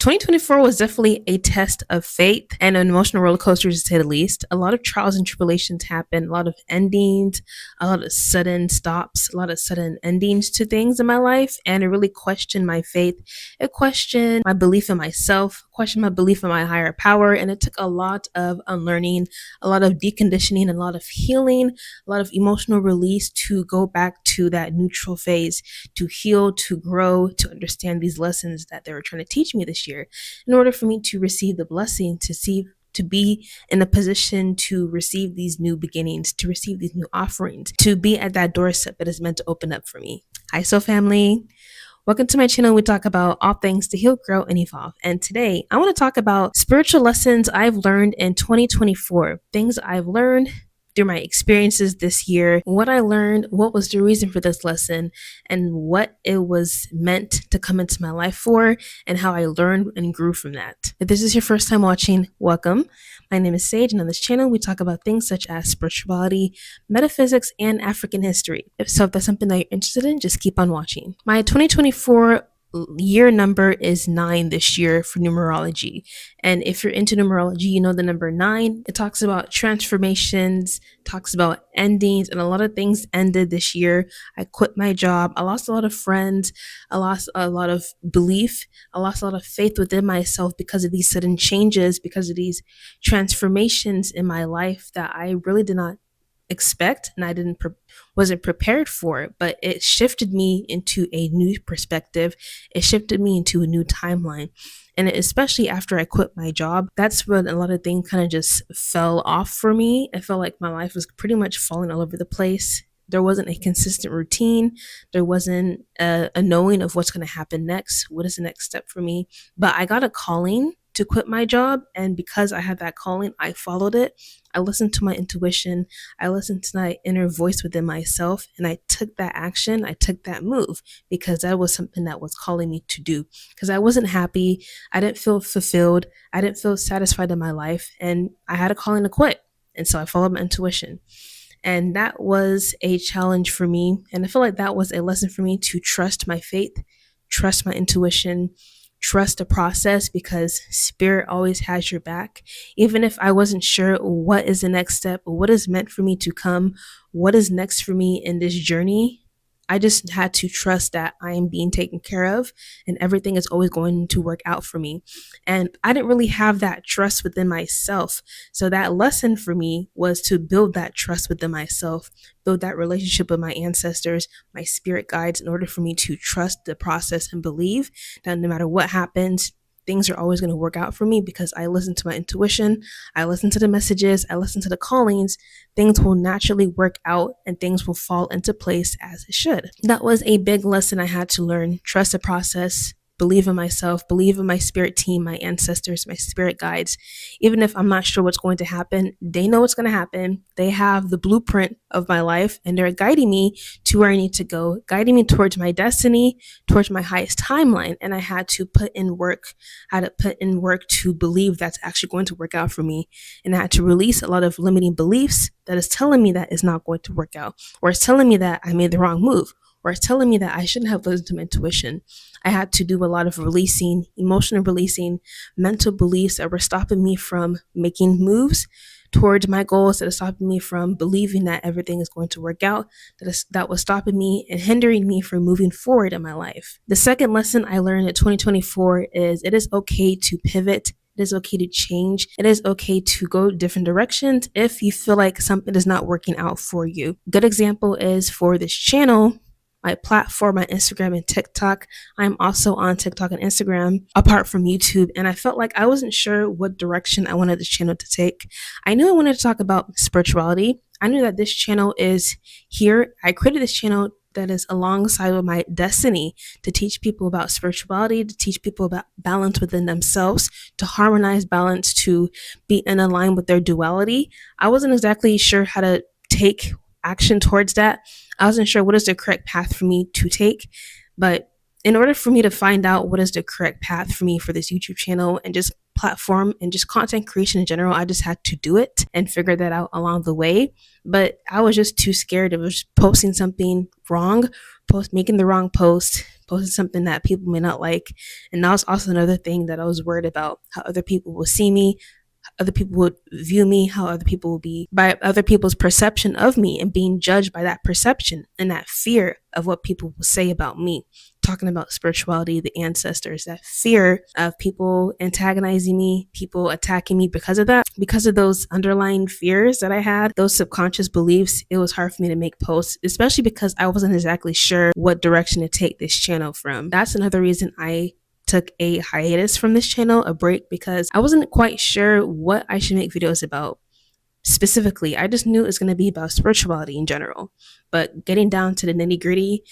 2024 was definitely a test of faith and an emotional roller coaster, to say the least. A lot of trials and tribulations happened, a lot of endings, a lot of sudden stops, a lot of sudden endings to things in my life. And it really questioned my faith. It questioned my belief in myself, questioned my belief in my higher power. And it took a lot of unlearning, a lot of deconditioning, a lot of healing, a lot of emotional release to go back to that neutral phase, to heal, to grow, to understand these lessons that they were trying to teach me this year in order for me to receive the blessing, to be in a position to receive these new beginnings, to receive these new offerings, to be at that doorstep that is meant to open up for me. Hi, Soul Family. Welcome to my channel. We talk about all things to heal, grow, and evolve. And today I want to talk about spiritual lessons I've learned in 2024, things I've learned through my experiences this year, what I learned, what was the reason for this lesson, and what it was meant to come into my life for, and how I learned and grew from that. If this is your first time watching, welcome. My name is Sage, and on this channel, we talk about things such as spirituality, metaphysics, and African history. If that's something that you're interested in, just keep on watching. My 2024 year number is 9 this year for numerology. And if you're into numerology, you know the number 9. It talks about transformations, talks about endings, and a lot of things ended this year. I quit my job. I lost a lot of friends. I lost a lot of belief. I lost a lot of faith within myself because of these sudden changes, because of these transformations in my life that I really did not expect, and I wasn't prepared for it. But it shifted me into a new perspective. It shifted me into a new timeline. And especially after I quit my job, that's when a lot of things kind of just fell off for me. I felt like my life was pretty much falling all over the place. There wasn't a consistent routine. There wasn't a knowing of what's going to happen next. What is the next step for me? But I got a calling to quit my job. And because I had that calling, I followed it. I listened to my intuition. I listened to my inner voice within myself. And I took that action. I took that move because that was something that was calling me to do. Because I wasn't happy. I didn't feel fulfilled. I didn't feel satisfied in my life. And I had a calling to quit. And so I followed my intuition. And that was a challenge for me. And I feel like that was a lesson for me to trust my faith, trust my intuition, trust the process, because spirit always has your back. Even if I wasn't sure what is the next step, what is meant for me to come, what is next for me in this journey, I just had to trust that I am being taken care of and everything is always going to work out for me. And I didn't really have that trust within myself. So that lesson for me was to build that trust within myself, build that relationship with my ancestors, my spirit guides, in order for me to trust the process and believe that no matter what happens, things are always going to work out for me because I listen to my intuition, I listen to the messages, I listen to the callings. Things will naturally work out and things will fall into place as it should. That was a big lesson I had to learn. Trust the process, believe in myself, believe in my spirit team, my ancestors, my spirit guides. Even if I'm not sure what's going to happen, they know what's going to happen. They have the blueprint of my life and they're guiding me to where I need to go, guiding me towards my destiny, towards my highest timeline. And I had to put in work. I had to put in work to believe that's actually going to work out for me. And I had to release a lot of limiting beliefs that is telling me that it's not going to work out, or it's telling me that I made the wrong move, or it's telling me that I shouldn't have listened to my intuition. I had to do a lot of releasing, emotional releasing, mental beliefs that were stopping me from making moves towards my goals, that are stopping me from believing that everything is going to work out, that was stopping me and hindering me from moving forward in my life. The second lesson I learned in 2024 is it is okay to pivot. It is okay to change. It is okay to go different directions if you feel like something is not working out for you. Good example is for this channel, my platform, my Instagram and TikTok. I'm also on TikTok and Instagram apart from YouTube. And I felt like I wasn't sure what direction I wanted this channel to take. I knew I wanted to talk about spirituality. I knew that this channel is here. I created this channel that is alongside with my destiny to teach people about spirituality, to teach people about balance within themselves, to harmonize balance, to be in line with their duality. I wasn't exactly sure how to take action towards that. I wasn't sure what is the correct path for me to take, but in order for me to find out what is the correct path for me for this YouTube channel and just platform and just content creation in general, I just had to do it and figure that out along the way. But I was just too scared of just posting something wrong, making the wrong post, posting something that people may not like. And that was also another thing that I was worried about, how other people will see me, other people would view me, how other people will be by other people's perception of me, and being judged by that perception and that fear of what people will say about me. Talking about spirituality, the ancestors, that fear of people antagonizing me, people attacking me because of that, because of those underlying fears that I had, those subconscious beliefs. It was hard for me to make posts, especially because I wasn't exactly sure what direction to take this channel from. That's another reason I took a hiatus from this channel, a break, because I wasn't quite sure what I should make videos about specifically. I just knew it was going to be about spirituality in general, but getting down to the nitty gritty,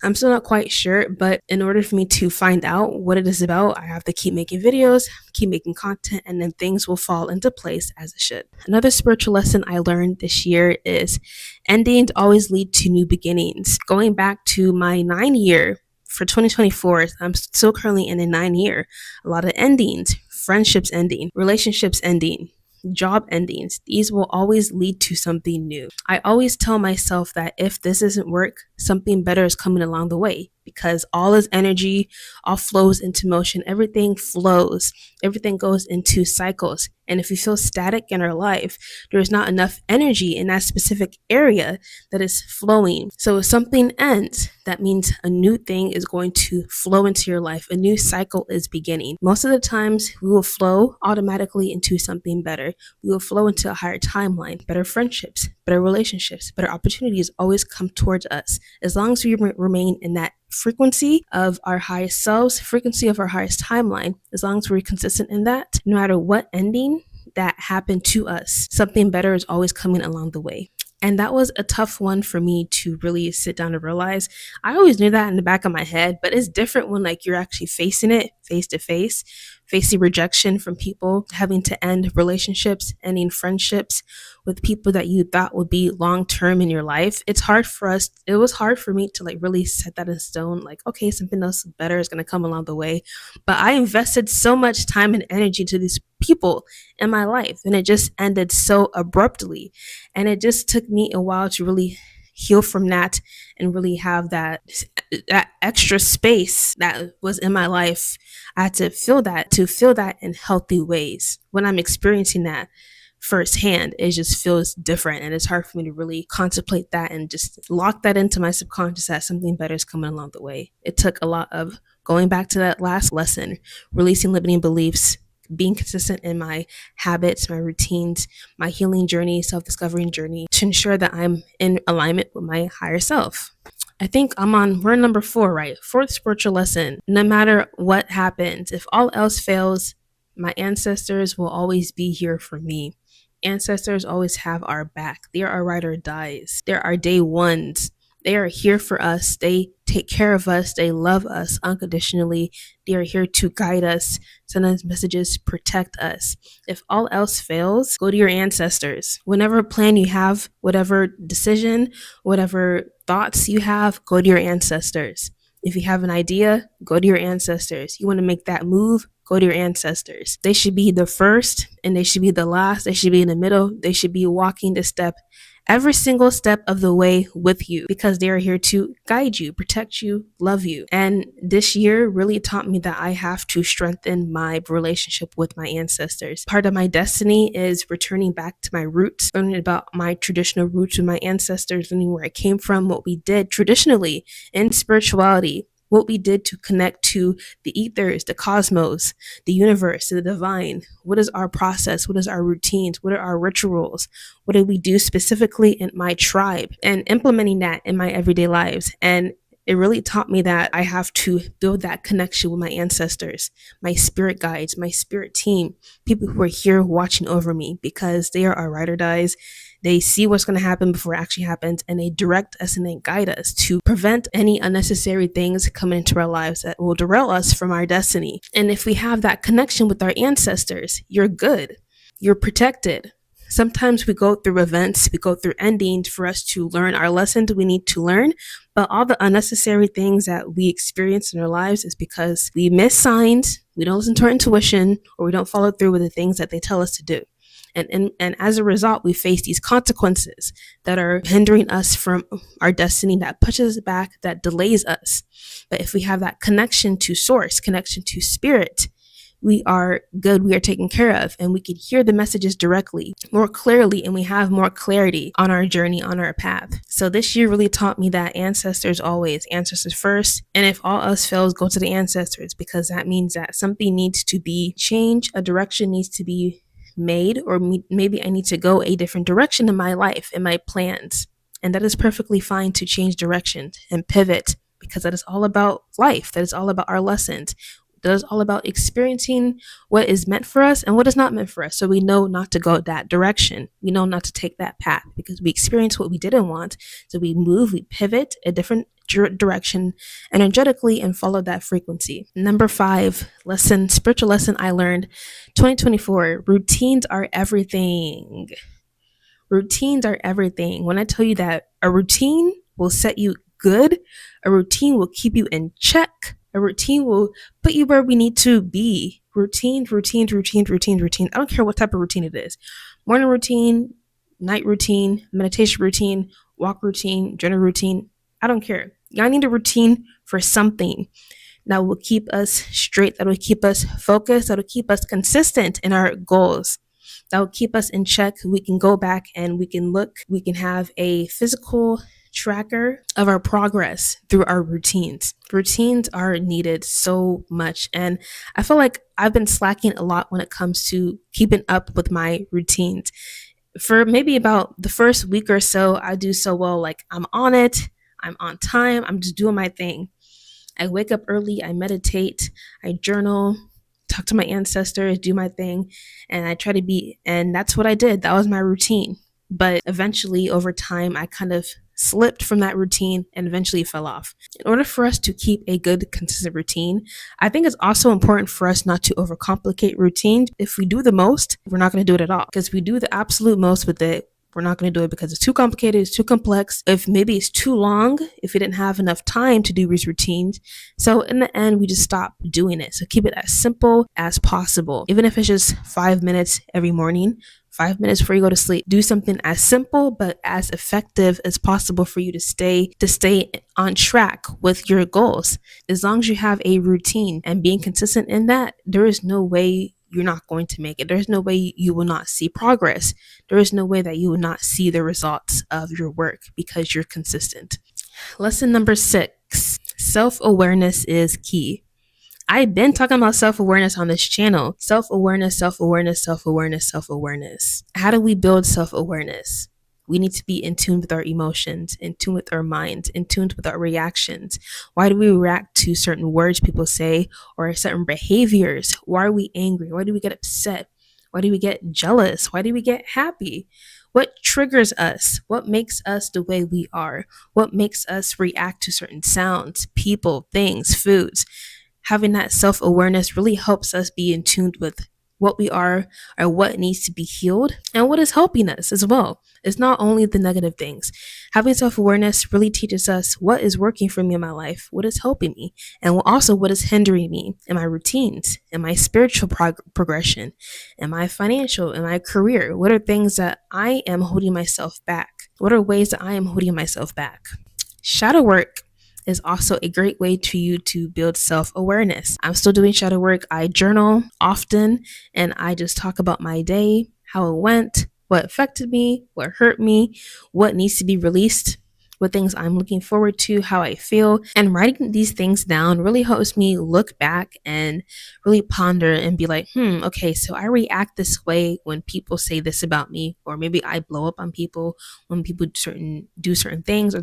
I'm still not quite sure. But in order for me to find out what it is about, I have to keep making videos, keep making content, and then things will fall into place as it should. Another spiritual lesson I learned this year is endings always lead to new beginnings. Going back to my 9-year for 2024, I'm still currently in a 9-year. A lot of endings, friendships ending, relationships ending, job endings. These will always lead to something new. I always tell myself that if this doesn't work, something better is coming along the way, because all is energy, all flows into motion. Everything flows, everything goes into cycles. And if you feel static in our life, there's not enough energy in that specific area that is flowing. So if something ends, that means a new thing is going to flow into your life. A new cycle is beginning. Most of the times we will flow automatically into something better. We will flow into a higher timeline, better friendships, better relationships, better opportunities always come towards us. As long as we remain in that frequency of our highest selves, frequency of our highest timeline, as long as we're consistent in that, no matter what ending that happened to us, something better is always coming along the way. And that was a tough one for me to really sit down and realize. I always knew that in the back of my head, but it's different when like you're actually facing it face to face, facing rejection from people, having to end relationships, ending friendships with people that you thought would be long term in your life. It was hard for me to like really set that in stone, like, okay, something else better is going to come along the way. But I invested so much time and energy to these people in my life, and it just ended so abruptly. And it just took me a while to really heal from that and really have that extra space that was in my life. I had to feel that in healthy ways. When I'm experiencing that firsthand, it just feels different, and it's hard for me to really contemplate that and just lock that into my subconscious that something better is coming along the way. It took a lot of going back to that last lesson, releasing limiting beliefs, being consistent in my habits, my routines, my healing journey, self-discovery journey, to ensure that I'm in alignment with my higher self. I think we're number 4, right? 4th spiritual lesson. No matter what happens, if all else fails, my ancestors will always be here for me. Ancestors always have our back. They are our ride or dies. They're our day ones. They are here for us. They take care of us. They love us unconditionally. They are here to guide us, send us messages, protect us. If all else fails, go to your ancestors. Whatever plan you have, whatever decision, whatever thoughts you have, go to your ancestors. If you have an idea, go to your ancestors. You want to make that move, go to your ancestors. They should be the first and they should be the last. They should be in the middle. They should be walking the step, every single step of the way with you, because they are here to guide you, protect you, love you. And this year really taught me that I have to strengthen my relationship with my ancestors. Part of my destiny is returning back to my roots, learning about my traditional roots with my ancestors, learning where I came from, what we did traditionally in spirituality, what we did to connect to the ethers, the cosmos, the universe, the divine. What is our process? What is our routines? What are our rituals? What do we do specifically in my tribe? And implementing that in my everyday lives. And it really taught me that I have to build that connection with my ancestors, my spirit guides, my spirit team, people who are here watching over me, because they are our ride or dies. They see what's going to happen before it actually happens, and they direct us and they guide us to prevent any unnecessary things coming into our lives that will derail us from our destiny. And if we have that connection with our ancestors, you're good. You're protected. Sometimes we go through events, we go through endings for us to learn our lessons we need to learn, but all the unnecessary things that we experience in our lives is because we miss signs, we don't listen to our intuition, or we don't follow through with the things that they tell us to do. And as a result, we face these consequences that are hindering us from our destiny, that pushes us back, that delays us. But if we have that connection to source, connection to spirit, we are good, we are taken care of, and we can hear the messages directly, more clearly, and we have more clarity on our journey, on our path. So this year really taught me that ancestors always, ancestors first, and if all else fails, go to the ancestors, because that means that something needs to be changed, a direction needs to be made, or maybe I need to go a different direction in my life, in my plans. And that is perfectly fine to change direction and pivot, because that is all about life. That is all about our lessons. That is all about experiencing what is meant for us and what is not meant for us. So we know not to go that direction. We know not to take that path, because we experience what we didn't want. So we move, we pivot a different direction energetically and follow that frequency. Number 5 lesson, spiritual lesson I learned 2024: routines are everything. Routines are everything. When I tell you that a routine will set you good, a routine will keep you in check, a routine will put you where we need to be. Routines. I don't care what type of routine it is. Morning routine, night routine, meditation routine, walk routine, journal routine. I don't care. Y'all need a routine for something that will keep us straight, that will keep us focused, that will keep us consistent in our goals, that will keep us in check. We can go back and we can look, we can have a physical tracker of our progress through our routines. Routines are needed so much. And I feel like I've been slacking a lot when it comes to keeping up with my routines. For maybe about the first week or so, I do so well. Like, I'm on it, I'm on time, I'm just doing my thing. I wake up early, I meditate, I journal, talk to my ancestors, do my thing, and I try to be, and that's what I did. That was my routine. But eventually, over time, I kind of slipped from that routine and eventually fell off. In order for us to keep a good, consistent routine, I think it's also important for us not to overcomplicate routines. If we do the most, we're not going to do it at all. Because we do the absolute most with it, we're not going to do it because it's too complicated, it's too complex. If maybe it's too long, if we didn't have enough time to do these routines. So in the end, we just stop doing it. So keep it as simple as possible. Even if it's just 5 minutes every morning, 5 minutes before you go to sleep, do something as simple but as effective as possible for you to stay on track with your goals. As long as you have a routine and being consistent in that, there is no way you're not going to make it. There's no way you will not see progress. There is no way that you will not see the results of your work because you're consistent. Lesson number 6, self-awareness is key. I've been talking about self-awareness on this channel. Self-awareness. How do we build self-awareness? We need to be in tune with our emotions, in tune with our minds, in tune with our reactions. Why do we react to certain words people say or certain behaviors? Why are we angry? Why do we get upset? Why do we get jealous? Why do we get happy? What triggers us? What makes us the way we are? What makes us react to certain sounds, people, things, foods? Having that self-awareness really helps us be in tune with what we are or what needs to be healed and what is helping us as well. It's not only the negative things. Having self-awareness really teaches us what is working for me in my life, what is helping me, and also what is hindering me in my routines, in my spiritual progression, in my financial, in my career. What are things that I am holding myself back? What are ways that I am holding myself back? Shadow work is also a great way to you to build self-awareness. I'm still doing shadow work. I journal often and I just talk about my day, how it went, what affected me, what hurt me, what needs to be released, what things I'm looking forward to, how I feel. And writing these things down really helps me look back and really ponder and be like, okay, so I react this way when people say this about me, or maybe I blow up on people when people do certain things, or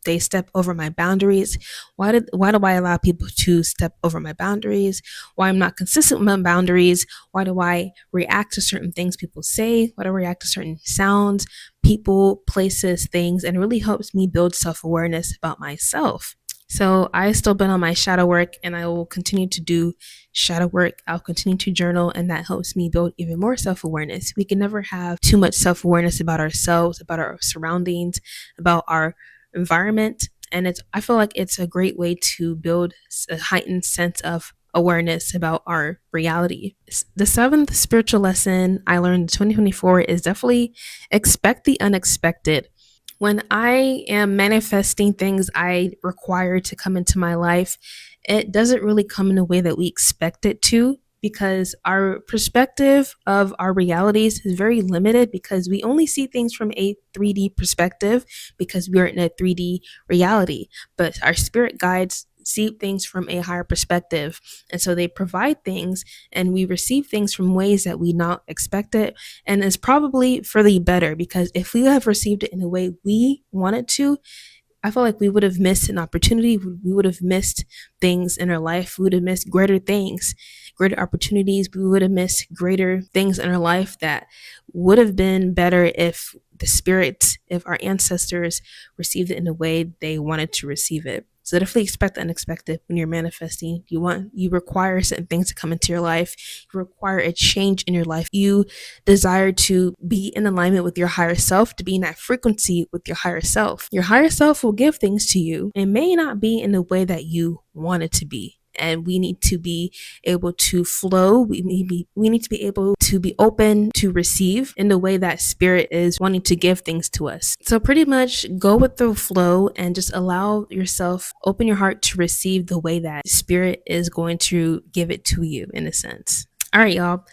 they step over my boundaries. Why do I allow people to step over my boundaries? Why I'm not consistent with my boundaries? Why do I react to certain things people say? Why do I react to certain sounds, people, places, things? And it really helps me build self-awareness about myself. So I still been on my shadow work and I will continue to do shadow work. I'll continue to journal, and that helps me build even more self-awareness. We can never have too much self-awareness about ourselves, about our surroundings, about our environment. And I feel like it's a great way to build a heightened sense of awareness about our reality. The seventh spiritual lesson I learned in 2024 is definitely expect the unexpected. When I am manifesting things I require to come into my life, it doesn't really come in a way that we expect it to, because our perspective of our realities is very limited, because we only see things from a 3D perspective because we are in a 3D reality. But our spirit guides see things from a higher perspective. And so they provide things and we receive things from ways that we not expect it. And it's probably for the better, because if we have received it in the way we wanted to, I feel like we would have missed an opportunity. We would have missed things in our life. We would have missed greater things, greater opportunities. We would have missed greater things in our life that would have been better if the spirit, if our ancestors received it in the way they wanted to receive it. So definitely expect the unexpected when you're manifesting. You require certain things to come into your life. You require a change in your life. You desire to be in alignment with your higher self, to be in that frequency with your higher self. Your higher self will give things to you. It may not be in the way that you want it to be. And we need to be able to flow. We need to be able to be open to receive in the way that spirit is wanting to give things to us. So pretty much go with the flow and just allow yourself, open your heart to receive the way that spirit is going to give it to you, in a sense. All right, y'all.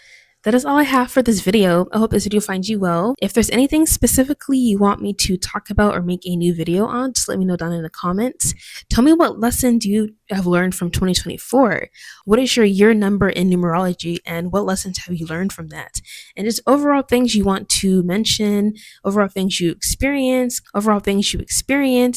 That is all I have for this video. I hope this video finds you well. If there's anything specifically you want me to talk about or make a new video on, just let me know down in the comments. Tell me what lessons you have learned from 2024. What is your year number in numerology, and what lessons have you learned from that? And just overall things you want to mention, overall things you experience,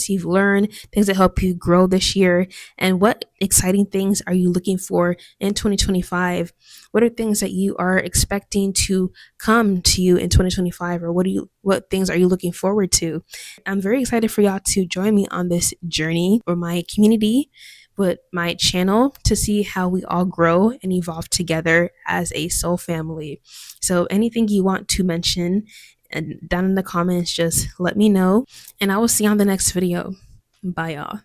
you've learned, things that help you grow this year, and what exciting things are you looking for in 2025? What are things that you are expecting to come to you in 2025, or what things are you looking forward to? I'm very excited for y'all to join me on this journey, or my community, with my channel, to see how we all grow and evolve together as a soul family. So anything you want to mention and down in the comments, just let me know, and I will see you on the next video. Bye, y'all.